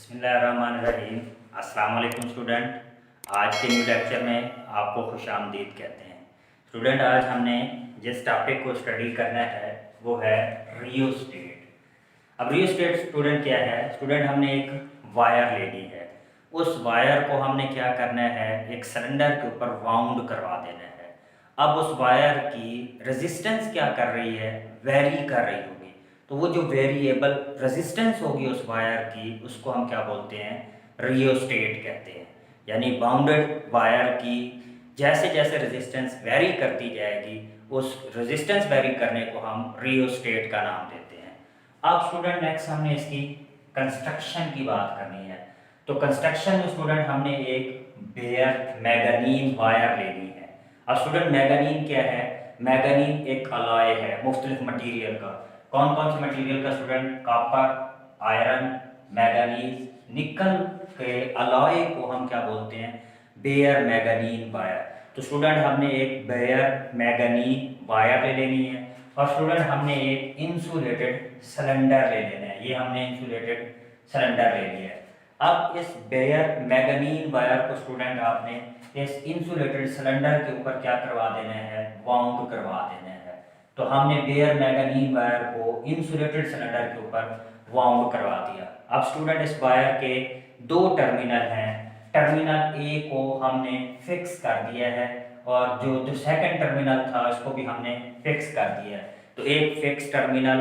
बिस्मिल्लाहिर्रहमानिर्रहीम। अस्सलाम वालेकुम स्टूडेंट। आज के न्यू लेक्चर में आपको खुशामदीद कहते हैं। स्टूडेंट, आज हमने जिस टॉपिक को स्टडी करना है वो है रियोस्टेट। अब रियोस्टेट स्टूडेंट क्या है? स्टूडेंट, हमने एक वायर ले ली है। उस वायर को हमने क्या करना है, एक सिलेंडर के ऊपर वाउंड करवा देना है। अब उस वायर की रेजिस्टेंस क्या कर रही है, वेरी कर रही होगी। तो वो जो वेरिएबल रेजिस्टेंस होगी उस वायर की, उसको हम क्या बोलते हैं, रियोस्टेट कहते हैं। यानी बाउंडेड वायर की जैसे जैसे रेजिस्टेंस वेरी करती जाएगी, उस रेजिस्टेंस वेरी करने को हम रियोस्टेट का नाम देते हैं। अब स्टूडेंट नेक्स्ट हमने इसकी कंस्ट्रक्शन की बात करनी है। तो कंस्ट्रक्शन में स्टूडेंट हमने एक बेयर मैगनीन वायर ले ली है। अब स्टूडेंट मैगनीन क्या है? मैगनीन एक अलॉय है मुख्तलिफ मटीरियल का। कौन कौन से मटेरियल का स्टूडेंट? कॉपर, आयरन, मैंगनीज, निकल के अलॉय को हम क्या बोलते हैं, बेयर मैंगनीन वायर। तो स्टूडेंट हमने एक बेयर मैंगनीन वायर ले लेनी है और स्टूडेंट हमने एक इंसुलेटेड सिलेंडर ले लेना है। ये हमने इंसुलेटेड सिलेंडर ले लिया है। अब इस बेयर मैंगनीन वायर को स्टूडेंट आपने इस इंसुलेटेड सिलेंडर के ऊपर क्या करवा देना है, वाउंड करवा देना है। तो हमने बेयर मैंगनीन वायर को इंसुलेटेड सिलेंडर के ऊपर वाउंड करवा दिया। अब स्टूडेंट इस वायर के दो टर्मिनल हैं। टर्मिनल ए को हमने फिक्स कर दिया है और जो सेकंड टर्मिनल था उसको भी हमने फिक्स कर दिया है। तो एक फिक्स टर्मिनल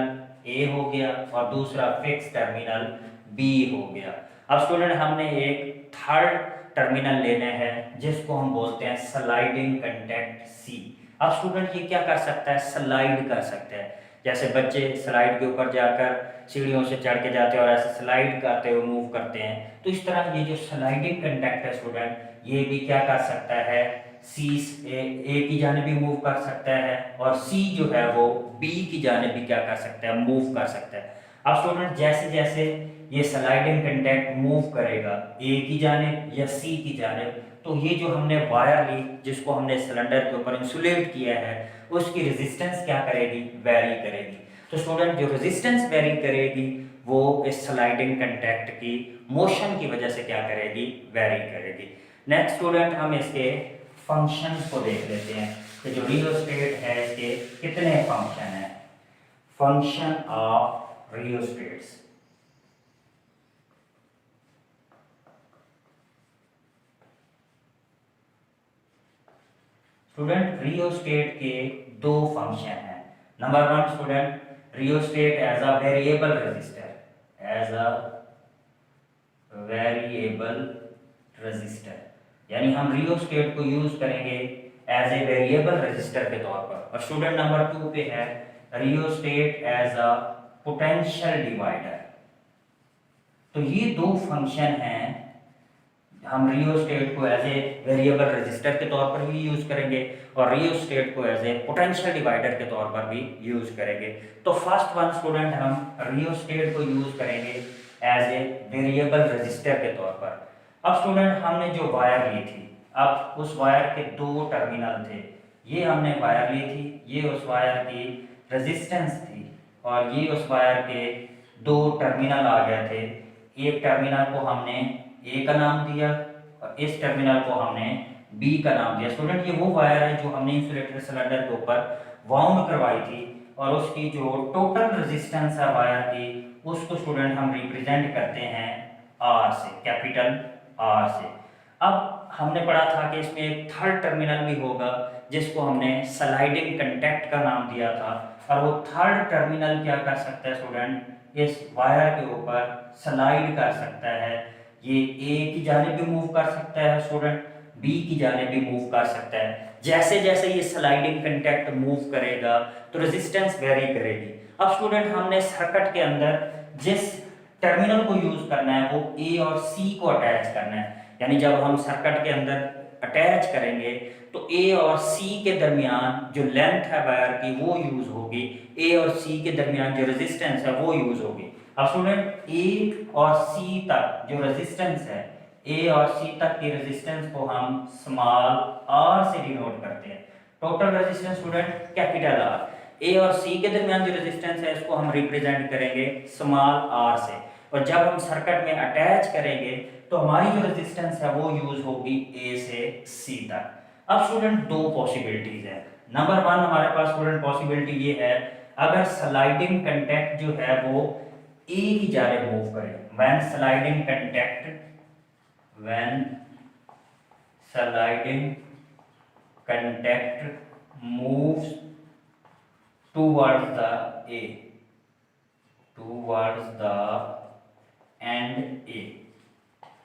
ए हो गया और दूसरा फिक्स टर्मिनल बी हो गया। अब स्टूडेंट हमने एक थर्ड टर्मिनल लेना है जिसको हम बोलते हैं स्लाइडिंग कंटेक्ट सी। अब स्टूडेंट ये क्या कर सकता है, स्लाइड कर सकता है। जैसे बच्चे स्लाइड के ऊपर जाकर सीढ़ियों से चढ़ के जाते हैं और ऐसे स्लाइड करते हुए मूव करते हैं, तो इस तरह ये जो स्लाइडिंग कंटेक्ट है स्टूडेंट, ये भी क्या कर सकता है, सी ए की जानिब भी मूव कर सकता है और सी जो है वो बी की जानिब भी क्या कर सकता है, मूव कर सकता है। अब स्टूडेंट जैसे जैसे ये स्लाइडिंग कंटेक्ट मूव करेगा ए की जानिब या सी की जानिब, तो ये जो हमने वायर ली जिसको हमने सिलेंडर के ऊपर इंसुलेट किया है, उसकी रेजिस्टेंस क्या करेगी, वेरी करेगी। तो स्टूडेंट जो रेजिस्टेंस वेरी करेगी वो इस स्लाइडिंग कंटेक्ट की मोशन की वजह से क्या करेगी, वेरी करेगी। नेक्स्ट स्टूडेंट हम इसके फंक्शंस को देख लेते हैं कि जो रियोस्टेट है इसके कितने फंक्शन हैं। Function of rheostats. Student rheostat के दो फंक्शन हैं। Number one student, rheostat as a variable resistor, as a variable resistor, यानी हम रियोस्टेट को यूज करेंगे एज ए वेरिएबल रेजिस्टर के तौर पर। और स्टूडेंट नंबर टू पे है rheostat as a potential divider. तो ये दो फंक्शन हैं, हम रियोस्टेट को एज ए वेरिएबल रेजिस्टर के तौर पर भी यूज करेंगे और रियोस्टेट को एज ए पोटेंशियल डिवाइडर के तौर पर भी यूज करेंगे। तो फर्स्ट वन स्टूडेंट हम रियोस्टेट को यूज करेंगे एज ए वेरिएबल रेजिस्टर के तौर पर। अब स्टूडेंट हमने जो वायर ली थी, अब उस वायर के दो टर्मिनल थे। ये हमने वायर ली थी, ये उस वायर की रेजिस्टेंस थी और ये उस वायर के दो टर्मिनल आ गए थे। एक टर्मिनल को हमने ए का नाम दिया और इस टर्मिनल को हमने बी का नाम दिया। स्टूडेंट ये वो वायर है जो हमने इंसुलेटेड सिलेंडर के ऊपर वाउंड करवाई थी और उसकी जो टोटल रेजिस्टेंस है वायर की, उसको स्टूडेंट हम रिप्रेजेंट करते हैं आर से, कैपिटल आर से। अब हमने पढ़ा था कि इसमें एक थर्ड टर्मिनल भी होगा जिसको हमने स्लाइडिंग कंटेक्ट का नाम दिया था और वो थर्ड टर्मिनल क्या कर सकता है स्टूडेंट, इस वायर के ऊपर स्लाइड कर सकता है। ये ए की जानिब भी मूव कर सकता है स्टूडेंट, बी की जानिब भी मूव कर सकता है। जैसे जैसे ये स्लाइडिंग कंटेक्ट मूव करेगा तो रेजिस्टेंस वेरी करेगी। अब स्टूडेंट हमने सर्किट के अंदर जिस टर्मिनल को यूज करना है वो ए और सी को अटैच करना है। यानी जब हम सर्किट के अंदर अटैच करेंगे तो ए और सी के दरमियान जो लेंथ है वायर की वो यूज होगी, ए और सी के दरमियान जो रेजिस्टेंस है वो यूज होगी। अब स्टूडेंट ए और सी तक जो रेजिस्टेंस है, ए और सी तक की रेजिस्टेंस को हम स्मॉल आर से डिनोट करते हैं। Total resistance student capital R. A और सी के दरमियान जो रेजिस्टेंस है इसको हम रिप्रेजेंट करेंगे स्मॉल आर से। और जब हम सर्किट में अटैच करेंगे तो हमारी जो रेजिस्टेंस है वो यूज होगी ए से सी तक। अब स्टूडेंट दो पॉसिबिलिटीज है। नंबर वन हमारे पास स्टूडेंट पॉसिबिलिटी ये है, अगर स्लाइडिंग कंटेक्ट जो है वो ए की जानिब मूव करे, when sliding contact moves towards the end A।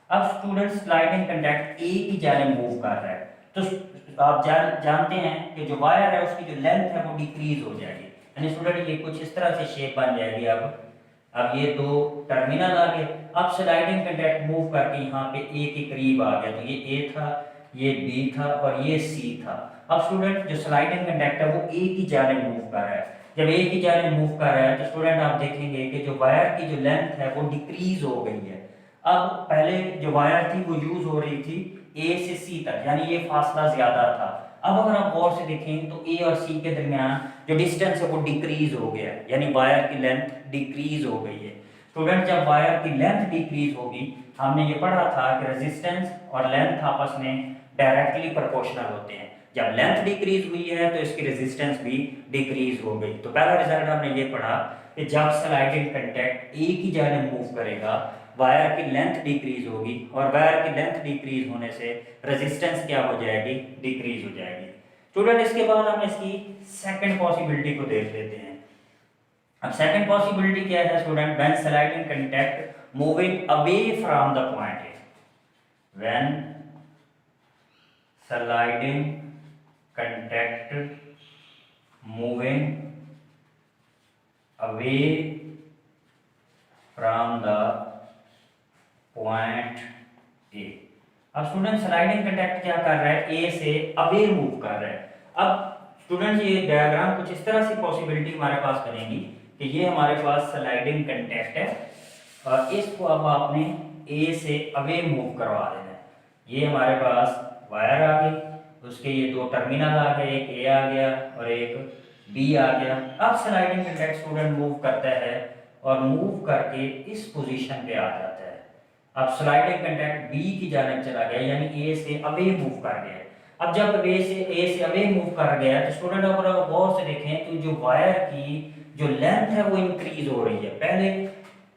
अब स्टूडेंट स्लाइडिंग कंटेक्ट ए की जानिब मूव कर रहा है, तो आप जानते हैं कि जो वायर है उसकी जो लेंथ है वो डिक्रीज हो जाएगी, यानी स्टूडेंट ये कुछ इस तरह से शेप बन जाएगी। अब ये दो टर्मिनल आ गए, अब स्लाइडिंग कंटेक्ट मूव करके यहाँ पे ए के करीब आ गया, तो ये ए था, ये बी था और ये सी था। अब स्टूडेंट जो स्लाइडिंग कंटेक्ट है वो ए की जानिब मूव कर रहा है। जब ए की जानिब मूव कर रहा है तो स्टूडेंट आप देखेंगे कि जो वायर की जो लेंथ है वो डिक्रीज हो गई है। अब पहले जो वायर थी वो यूज हो रही थी ए से सी तक, यानी ये फासला ज्यादा था। अब अगर आप गौर से देखें तो ए और सी के दरमियान जो डिस्टेंस है वो डिक्रीज हो गया, यानी वायर की लेंथ डिक्रीज हो गई है। स्टूडेंट जब वायर की लेंथ डिक्रीज होगी, हमने ये पढ़ा था कि रेजिस्टेंस और लेंथ आपस में डायरेक्टली प्रोपोर्शनल होते हैं। जब लेंथ डिक्रीज हुई है तो इसकी रेजिस्टेंस भी डिक्रीज हो गई। तो पहला रिजल्ट हमने ये पढ़ा कि जब स्लाइडिंग कंटेक्ट ए की जानिब मूव करेगा, वायर की लेंथ डिक्रीज होगी और वायर की लेंथ डिक्रीज होने से रेजिस्टेंस क्या हो जाएगी, डिक्रीज हो जाएगी। स्टूडेंट इसके बाद हम इसकी सेकंड पॉसिबिलिटी को देख लेते हैं। अब सेकंड पॉसिबिलिटी क्या है student, when sliding contact moving away from the point A, when sliding contact moving away from the point A। अब स्टूडेंट स्लाइडिंग कंटेक्ट क्या कर रहा है, ए से अवे मूव कर रहा है। अब स्टूडेंट ये डायग्राम कुछ इस तरह से पॉसिबिलिटी हमारे पास बनेगी कि ये हमारे पास स्लाइडिंग कंटेक्ट है और इसको अब आपने ए से अवे मूव करवा देना है। ये हमारे पास वायर आ गई, उसके ये दो टर्मिनल आ गए, एक ए आ गया और एक बी आ गया। अब स्लाइडिंग कंटेक्ट स्टूडेंट मूव करता है और मूव करके इस पोजीशन पे आ जाता है। अब स्लाइडिंग कंटेक्ट बी की जानिब चला गया, यानी ए से अवे मूव कर गया। अब जब ए से अवे मूव कर गया तो स्टूडेंट अगर आप गौर से देखें तो जो वायर की जो लेंथ है वो इंक्रीज हो रही है। पहले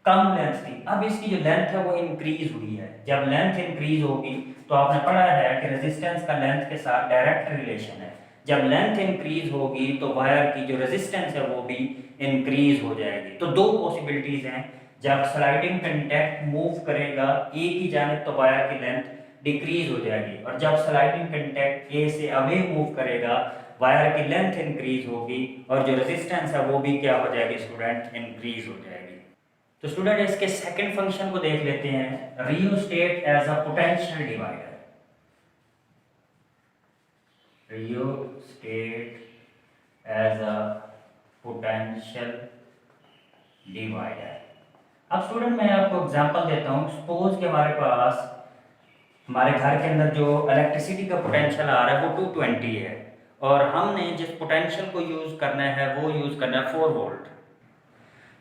कम लेंथ थी, अब इसकी जो लेंथ है वो इंक्रीज हुई है। जब लेंथ इंक्रीज होगी तो आपने पढ़ा है कि रेजिस्टेंस का लेंथ के साथ डायरेक्ट रिलेशन है। जब लेंथ इंक्रीज होगी तो वायर की जो रेजिस्टेंस है वो भी इंक्रीज हो जाएगी। तो दो पॉसिबिलिटीज हैं, जब स्लाइडिंग कंटेक्ट मूव करेगा ए की जानिब तो वायर की लेंथ डिक्रीज हो जाएगी, और जब स्लाइडिंग कंटेक्ट ए से अवे मूव करेगा वायर की लेंथ इंक्रीज होगी और जो रेजिस्टेंस है वो भी क्या हो जाएगी स्टूडेंट, इंक्रीज हो जाएगी। तो स्टूडेंट इसके सेकंड फंक्शन को देख लेते हैं, rheostat as a potential divider. Rheostat as a potential divider. अब स्टूडेंट मैं आपको एग्जांपल देता हूँ। सपोज कि हमारे पास हमारे घर के अंदर जो इलेक्ट्रिसिटी का पोटेंशियल आ रहा है वो 220 है और हमने जिस पोटेंशियल को यूज करना है वो यूज करना है 4 वोल्ट।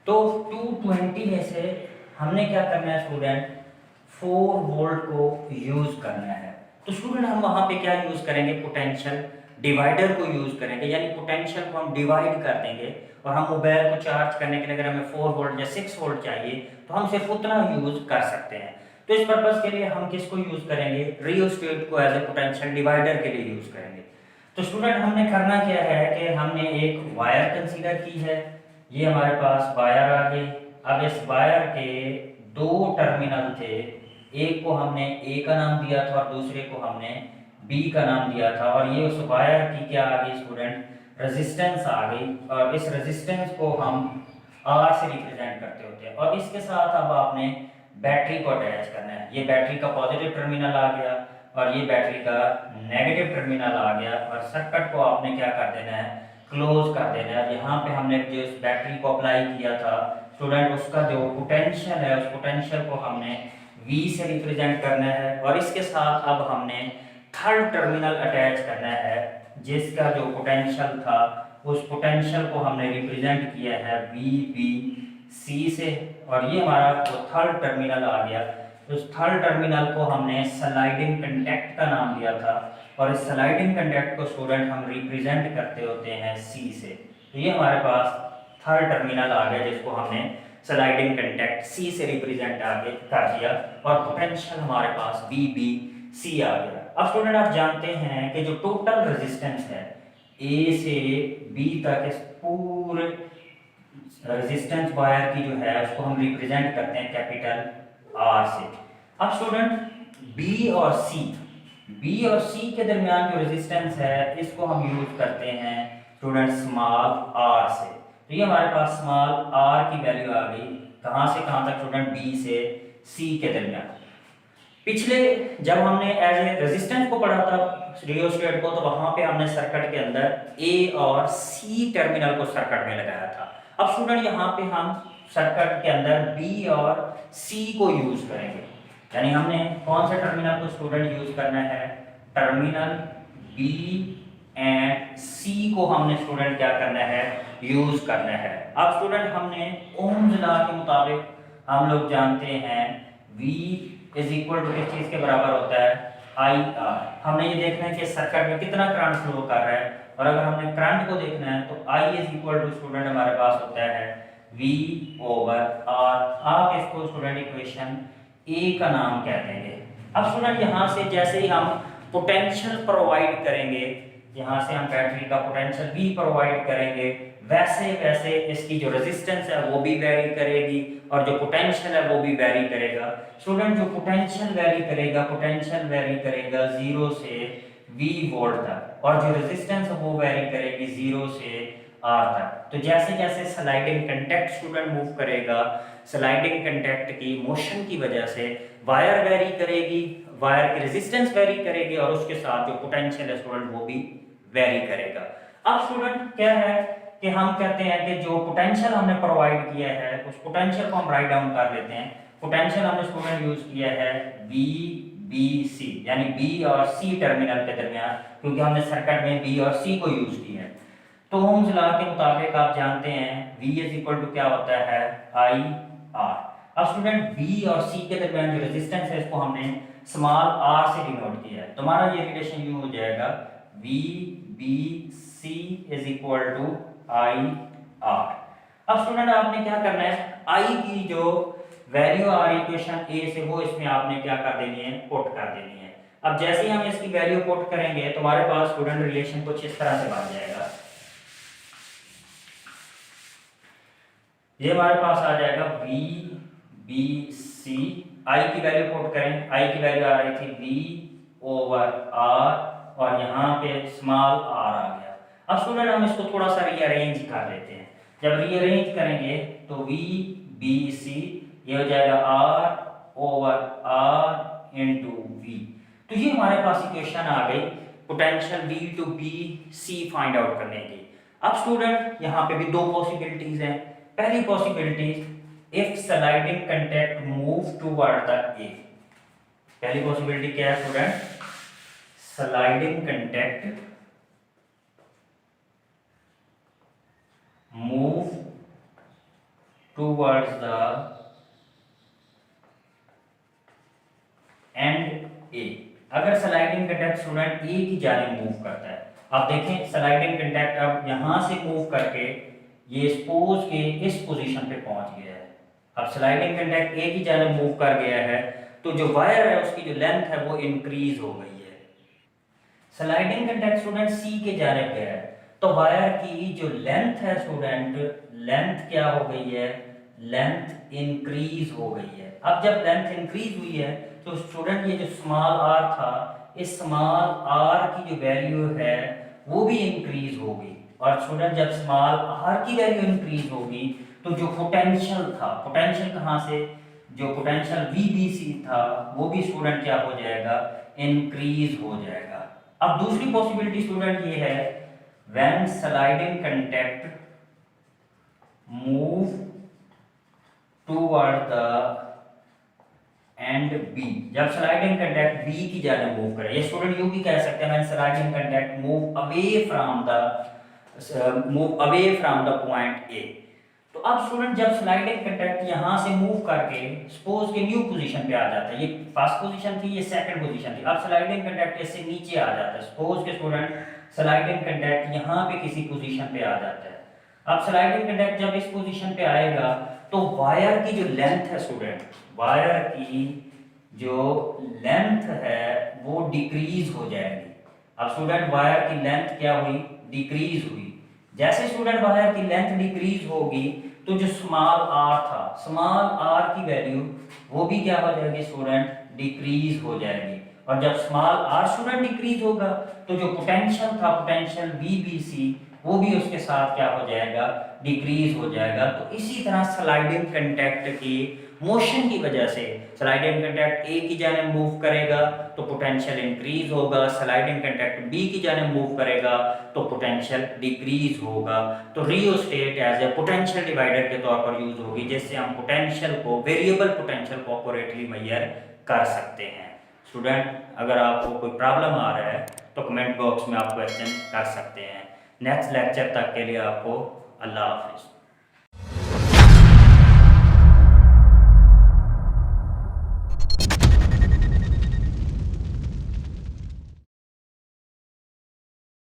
तो 220 में से हमने क्या करना है स्टूडेंट, 4 वोल्ट को यूज करना है। तो स्टूडेंट हम वहां पे क्या यूज करेंगे, पोटेंशियल डिवाइडर को यूज करेंगे, यानी पोटेंशियल को हम डिवाइड कर देंगे और हम मोबाइल को चार्ज करने के लिए अगर हमें 4 वोल्ट या 6 वोल्ट चाहिए तो हम सिर्फ उतना यूज कर सकते हैं। तो इस पर्पज के लिए हम किसको यूज करेंगे, रियोस्टेट को एज ए पोटेंशियल डिवाइडर के लिए यूज करेंगे। तो स्टूडेंट हमने करना क्या है कि हमने एक वायर कंसीडर की है, ये हमारे पास वायर आ गई। अब इस वायर के दो टर्मिनल थे, एक को हमने ए का नाम दिया था और दूसरे को हमने बी का नाम दिया था, और ये उस वायर की क्या आ गई स्टूडेंट, रेजिस्टेंस आ गई, और इस रेजिस्टेंस को हम आर से रिप्रेजेंट करते होते हैं। और इसके साथ अब आपने बैटरी को अटैच करना है। ये बैटरी का पॉजिटिव टर्मिनल आ गया और ये बैटरी का नेगेटिव टर्मिनल आ गया, और सर्किट को आपने क्या कर देना है, क्लोज कर देना है। यहाँ पे हमने जो इस बैटरी को अप्लाई किया था स्टूडेंट, उसका जो पोटेंशियल है उस पोटेंशियल को हमने V से रिप्रेजेंट करना है, और इसके साथ अब हमने थर्ड टर्मिनल अटैच करना है जिसका जो पोटेंशियल था उस पोटेंशियल को हमने रिप्रेजेंट किया है VB सी से, और ये हमारा जो थर्ड टर्मिनल आ गया, उस थर्ड टर्मिनल को हमने स्लाइडिंग कंडक्ट का नाम दिया था, और इस स्लाइडिंग कंडक्ट को स्टूडेंट हम रिप्रेजेंट करते होते हैं सी से। तो ये हमारे पास थर्ड टर्मिनल आ गया जिसको हमने स्लाइडिंग कंडक्ट सी से रिप्रेजेंट आगे कर दिया, और पोटेंशियल हमारे पास वी बी सी आ गया। अब स्टूडेंट आप जानते हैं कि जो टोटल रेजिस्टेंस है ए से बी तक, इस पूरे रेजिस्टेंस वायर की जो है उसको हम रिप्रेजेंट करते हैं कैपिटल आर से। अब स्टूडेंट बी और सी के दरमियान जो रेजिस्टेंस है इसको हम यूज करते हैं स्टूडेंट स्मॉल आर से। तो ये हमारे पास स्मॉल आर की वैल्यू आ गई, कहाँ से कहाँ तक स्टूडेंट, बी से सी के दरमियान। पिछले जब हमने एज ए रेजिस्टेंस को पढ़ा था रियोस्टेट को, तो वहां पे हमने सर्किट के अंदर ए और सी टर्मिनल को सर्किट में लगाया था। अब स्टूडेंट यहाँ पे हम सर्किट के अंदर बी और सी को यूज करेंगे, यानी हमने कौन से टर्मिनल को स्टूडेंट यूज करना है, टर्मिनल बी एंड सी को हमने स्टूडेंट क्या करना है, यूज करना है। अब स्टूडेंट हमने ओम्स लॉ के मुताबिक हम लोग जानते हैं V इज इक्वल टू किस चीज के बराबर होता है, आई आर। हमने ये देखना है कि सर्किट में कितना करंट फ्लो कर रहा है, और अगर हमने करंट को देखना है तो I is equal to student हमारे पास होता है V ओवर R। आप इसको स्टूडेंट इक्वेशन ए का नाम कह देंगे। अब स्टूडेंट यहाँ से जैसे ही हम पोटेंशियल प्रोवाइड करेंगे, यहाँ से हम बैटरी का पोटेंशियल भी प्रोवाइड करेंगे, वैसे वैसे इसकी जो रेजिस्टेंस है वो भी वेरी करेगी, और जो पोटेंशियल है वो भी वेरी करेगा। स्टूडेंट जो पोटेंशियल वेरी करेगा 0 से V वोल्ट तक, और जो रेजिस्टेंस है वो वेरी करेगी 0 से R तक। तो जैसे जैसे स्लाइडिंग कंडक्ट स्टूडेंट मूव करेगा, स्लाइडिंग कंडक्ट की मोशन की वजह से वायर वेरी करेगी, वायर की रेजिस्टेंस वेरी करेगी, और उसके साथ जो पोटेंशियल है स्टूडेंट वो भी वेरी करेगा। अब स्टूडेंट क्या है कि हम कहते हैं कि जो पोटेंशियल हमने प्रोवाइड किया है उस पोटेंशियल को हम राइट डाउन कर लेते हैं। पोटेंशियल हमने स्टूडेंट यूज किया है बी बी सी, यानी बी और सी टर्मिनल के दरमियान, क्योंकि हमने सर्किट में बी और सी को यूज किया है। तो ओम्स लॉ के मुताबिक आप जानते हैं V इज इक्वल टू क्या होता है, आई आर। अब स्टूडेंट बी और सी के दरमियान जो रेजिस्टेंस है इसको हमने स्मॉल आर से डिनोट किया है। तुम्हारा ये रिलेशन यूं हो जाएगा V B C is equal to I R. अब स्टूडेंट आपने क्या करना है, आई की जो वैल्यू आ रही इक्वेशन ए से वो इसमें आपने क्या कर देनी है, पुट कर देनी है। अब जैसे ही हम इसकी वैल्यू पुट करेंगे तुम्हारे पास स्टूडेंट रिलेशन कुछ इस तरह से बन जाएगा। ये हमारे पास आ जाएगा V B C, आई की वैल्यू पुट करें, आई की वैल्यू आ रही थी V ओवर R, और यहाँ पे स्मॉल r आ गया। अब स्टूडेंट हम इसको थोड़ा सा रीअरेंज कर लेते हैं। जब रीअरेंज करेंगे तो V B C ये हो जाएगा R over R into V। तो ये हमारे पास इक्वेशन आ गई potential V to B C find out करने की। अब स्टूडेंट यहाँ पे भी दो पॉसिबिलिटीज हैं। पहली possibility, if sliding conduct move toward the A। पहली पॉसिबिलिटी क्या है student, sliding conduct move towards the end A. अगर स्लाइडिंग कंडक्ट स्टूडेंट ए की जानिब मूव करता है, आप देखें स्लाइडिंग कंडक्ट अब यहां से मूव करके ये सपोज के इस पोजीशन पे पहुंच गया है। अब स्लाइडिंग कंडक्ट ए की जानिब मूव कर गया है तो जो वायर है उसकी जो लेंथ है वो इंक्रीज हो गई है। स्लाइडिंग कंडक्ट स्टूडेंट सी के जानिब गया है तो वायर की जो लेंथ है स्टूडेंट, लेंथ क्या हो गई है, लेंथ इंक्रीज हो गई है। अब जब लेंथ इंक्रीज हुई है तो स्टूडेंट ये जो स्मॉल आर था, इस स्मॉल आर की जो वैल्यू है वो भी इंक्रीज होगी। और स्टूडेंट जब स्मॉल आर की वैल्यू इंक्रीज होगी तो जो पोटेंशियल था, पोटेंशियल कहाँ से, जो पोटेंशियल VBC था वो भी स्टूडेंट क्या हो जाएगा, इंक्रीज हो जाएगा। अब दूसरी पॉसिबिलिटी स्टूडेंट ये है, when sliding conduct move toward the end B, जब स्लाइडिंग कंडक्ट B की जानिब मूव करे, ये स्टूडेंट यूं भी कह सकते हैं when sliding conduct move away from the point A। तो अब स्टूडेंट जब स्लाइडिंग कंडक्ट यहाँ से मूव करके सपोज के न्यू पोजीशन पे आ जाता है, ये फर्स्ट पोजीशन थी, ये सेकंड पोजीशन थी, अब स्लाइडिंग कंडक्ट इससे नीचे आ जाता है। सपोज के स्टूडेंट स्लाइडिंग कंडक्ट यहाँ पे किसी पोजीशन पे आ जाता है। अब स्लाइडिंग कंडक्ट जब इस पोजीशन पे आएगा तो वायर की जो लेंथ है स्टूडेंट, वायर की जो लेंथ है वो डिक्रीज हो जाएगी। अब स्टूडेंट वायर की लेंथ क्या हुई, डिक्रीज हुई। जैसे स्टूडेंट वायर की लेंथ डिक्रीज होगी तो जो स्मॉल आर था, स्मॉल आर की वैल्यू वो भी क्या हो जाएगी स्टूडेंट, डिक्रीज हो जाएगी। और जब स्मॉल आर स्टूडेंट डिक्रीज होगा तो जो पोटेंशियल था, पोटेंशियल VBC, वो भी उसके साथ क्या हो जाएगा, डिक्रीज हो जाएगा। तो इसी तरह स्लाइडिंग कंडक्ट की मोशन की वजह से स्लाइडिंग कंडक्ट ए की जानिब मूव करेगा तो पोटेंशियल इंक्रीज होगा, स्लाइडिंग कंडक्ट बी की जानिब मूव करेगा तो पोटेंशियल डिक्रीज होगा। तो rheostat as a potential divider के तौर पर यूज होगी, जिससे हम पोटेंशियल को, वेरिएबल पोटेंशियल को एक्यूरेटली मेजर कर सकते हैं। स्टूडेंट अगर आपको कोई प्रॉब्लम आ रहा है तो कमेंट बॉक्स में आप क्वेश्चन कर सकते हैं। नेक्स्ट लेक्चर तक के लिए आपको अल्लाह हाफिज़।